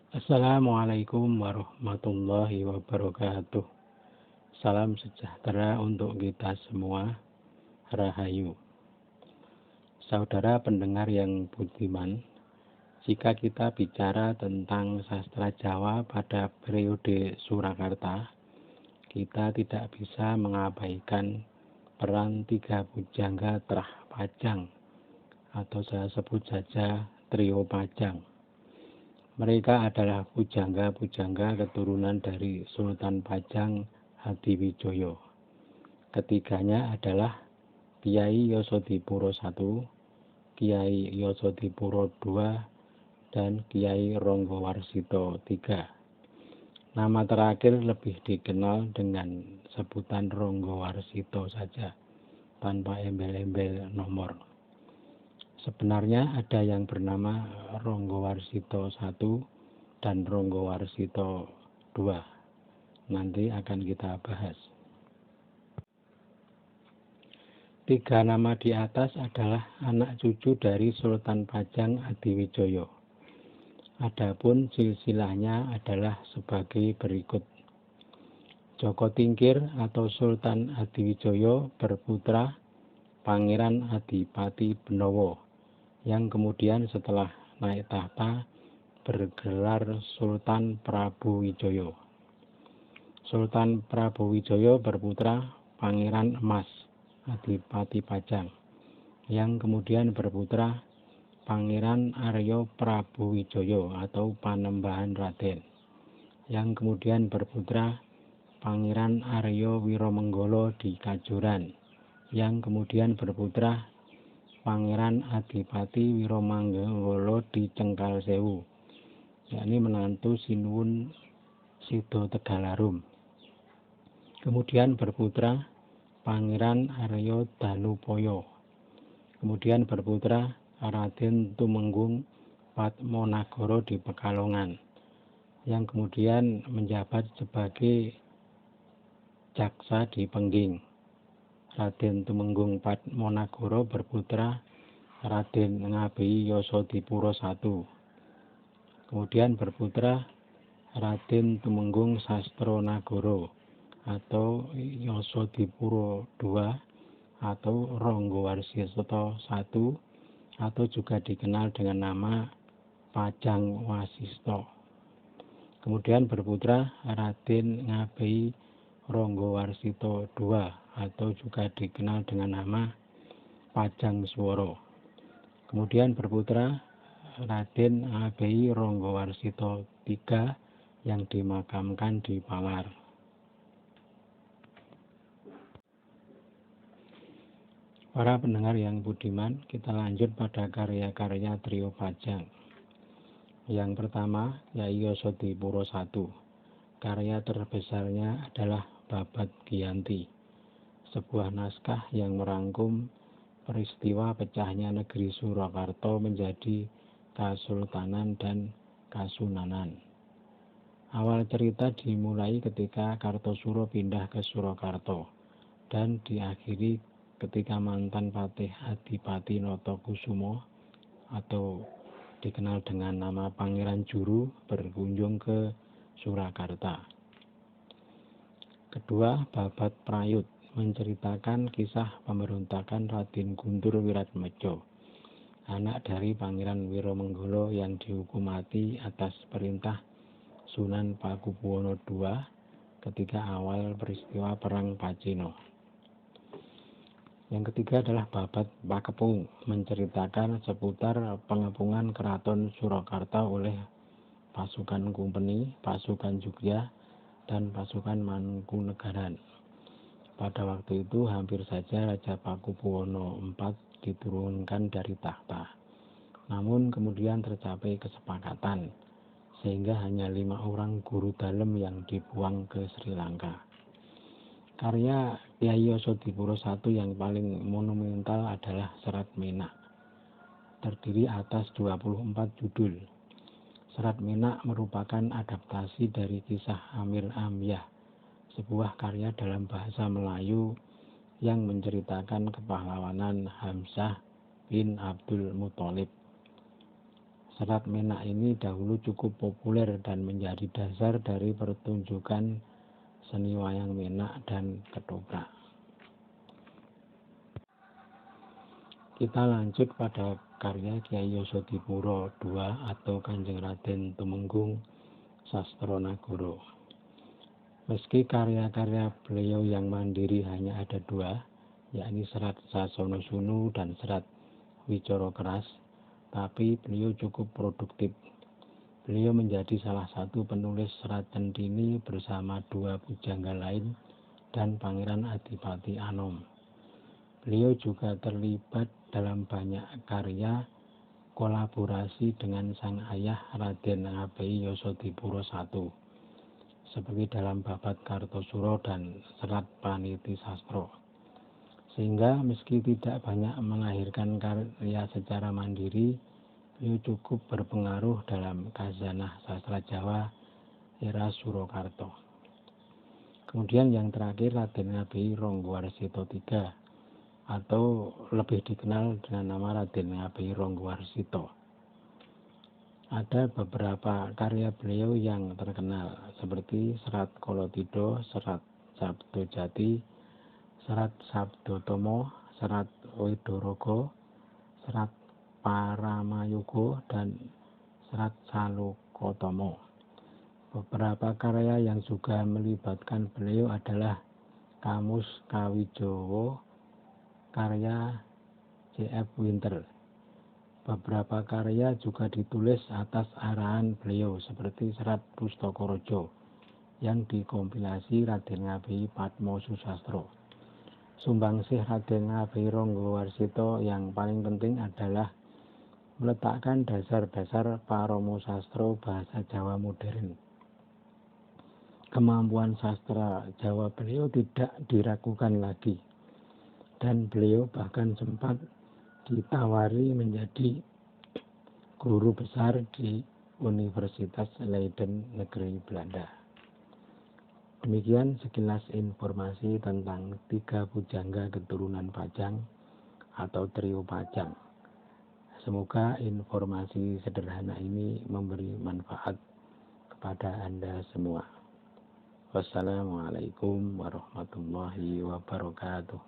Assalamualaikum warahmatullahi wabarakatuh. Salam sejahtera untuk kita semua. Rahayu. Saudara pendengar yang budiman, jika kita bicara tentang sastra Jawa pada periode Surakarta, kita tidak bisa mengabaikan peran tiga pujangga Trah Pajang, atau saya sebut saja trio Pajang. Mereka adalah pujangga-pujangga keturunan dari Sultan Pajang Hadiwijoyo. Ketiganya adalah Kiai Yosodipuro I, Kiai Yosodipuro II, dan Kiai Ronggowarsito III. Nama terakhir lebih dikenal dengan sebutan Ronggowarsito saja, tanpa embel-embel nomor. Sebenarnya ada yang bernama Ronggowarsito I dan Ronggowarsito II. Nanti akan kita bahas. Tiga nama di atas adalah anak cucu dari Sultan Pajang Hadiwijoyo. Adapun silsilahnya adalah sebagai berikut. Joko Tingkir atau Sultan Hadiwijoyo berputra Pangeran Adipati Benowo, yang kemudian setelah naik tahta bergelar Sultan Prabuwijoyo. Sultan Prabuwijoyo berputra Pangeran Emas Adipati Pajang, yang kemudian berputra Pangeran Aryo Prabuwijoyo atau Panembahan Raden, yang kemudian berputra Pangeran Aryo Wiromenggolo di Kajuran, yang kemudian berputra Pangeran Adipati Wiromanggolo di Cengkalsewu, yakni menantu Sinuwun Sido Tegalarum. Kemudian berputra Pangeran Aryo Danupoyo. Kemudian berputra Raden Tumenggung Padmanagara di Pekalongan, yang kemudian menjabat sebagai jaksa di Pengging. Raden Tumenggung Padmanagara berputra Raden Ngabei Yosodipuro I. Kemudian berputra Raden Tumenggung Sastronagara atau Yosodipuro II atau Ronggowarsito I, atau juga dikenal dengan nama Pajang Wasisto. Kemudian berputra Raden Ngabei Ronggowarsito II atau juga dikenal dengan nama Pajang Sworo. Kemudian berputra Raden Ngabei Ronggowarsito III yang dimakamkan di Palar. Para pendengar yang budiman, kita lanjut pada karya-karya trio Pajang. Yang pertama, Kiai Yosodipuro I. Karya terbesarnya adalah Babad Giyanti, sebuah naskah yang merangkum peristiwa pecahnya negeri Surakarta menjadi Kasultanan dan Kasunanan. Awal cerita dimulai ketika Kartosuro pindah ke Surakarta dan diakhiri ketika mantan Patih Adipati Notokusumo atau dikenal dengan nama Pangeran Juru berkunjung ke Surakarta. Kedua, Babad Prayut menceritakan kisah pemberontakan Raden Guntur Wiratmejo, anak dari Pangeran Wiromenggolo yang dihukum mati atas perintah Sunan Pakubuwono II ketika awal peristiwa Perang Pacino. Yang ketiga adalah Babad Pakepung, menceritakan seputar pengepungan Keraton Surakarta oleh pasukan Kumpeni, pasukan Jogja, dan pasukan Mangkunegaran. Pada waktu itu hampir saja Raja Pakubuwono IV diturunkan dari tahta. Namun kemudian tercapai kesepakatan, sehingga hanya 5 orang guru dalem yang dibuang ke Sri Lanka. Karya Kiai Yosodipuro I yang paling monumental adalah Serat Menak, terdiri atas 24 judul. Serat Menak merupakan adaptasi dari kisah Amir Amyah, sebuah karya dalam bahasa Melayu yang menceritakan kepahlawanan Hamzah bin Abdul Muthalib. Serat menak ini dahulu cukup populer dan menjadi dasar dari pertunjukan seni wayang menak dan ketoprak. Kita lanjut pada karya Kyai Yasadipura II atau Kanjeng Raden Tumenggung Sastronagara. Meski karya-karya beliau yang mandiri hanya ada 2, yakni Serat Sasono Sunu dan Serat Wicoro Keras, tapi beliau cukup produktif. Beliau menjadi salah satu penulis serat centini bersama 2 pujangga lain dan Pangeran Adipati Anom. Beliau juga terlibat dalam banyak karya kolaborasi dengan sang ayah Raden Ngabei Yasadipura I, seperti dalam Babat Kartosuro dan Serat Paniti Sastro. Sehingga meski tidak banyak melahirkan karya secara mandiri, beliau cukup berpengaruh dalam khazanah sastra Jawa era Surakarta. Kemudian yang terakhir Raden Ngabei Ronggowarsita III atau lebih dikenal dengan nama Raden Ngabei Ronggowarsita. Ada beberapa karya beliau yang terkenal seperti Serat Kolotida, Serat Sabdojati, Serat Sabdotomo, Serat Wedaraga, Serat Paramayoga, dan Serat Salokatama. Beberapa karya yang juga melibatkan beliau adalah Kamus Kawijawa karya C.F. Winter. Beberapa karya juga ditulis atas arahan beliau seperti Serat Pustaka Raja yang dikompilasi Raden Ngabei Padma Susastro. Sumbangsih Raden Ngabei Ronggowarsita yang paling penting adalah meletakkan dasar-dasar parama sastra bahasa Jawa modern. Kemampuan sastra Jawa beliau tidak diragukan lagi, dan beliau bahkan sempat ditawari menjadi guru besar di Universitas Leiden negeri Belanda. Demikian sekilas informasi tentang 3 pujangga keturunan Pajang atau trio Pajang. Semoga informasi sederhana ini memberi manfaat kepada Anda semua. Wassalamualaikum warahmatullahi wabarakatuh.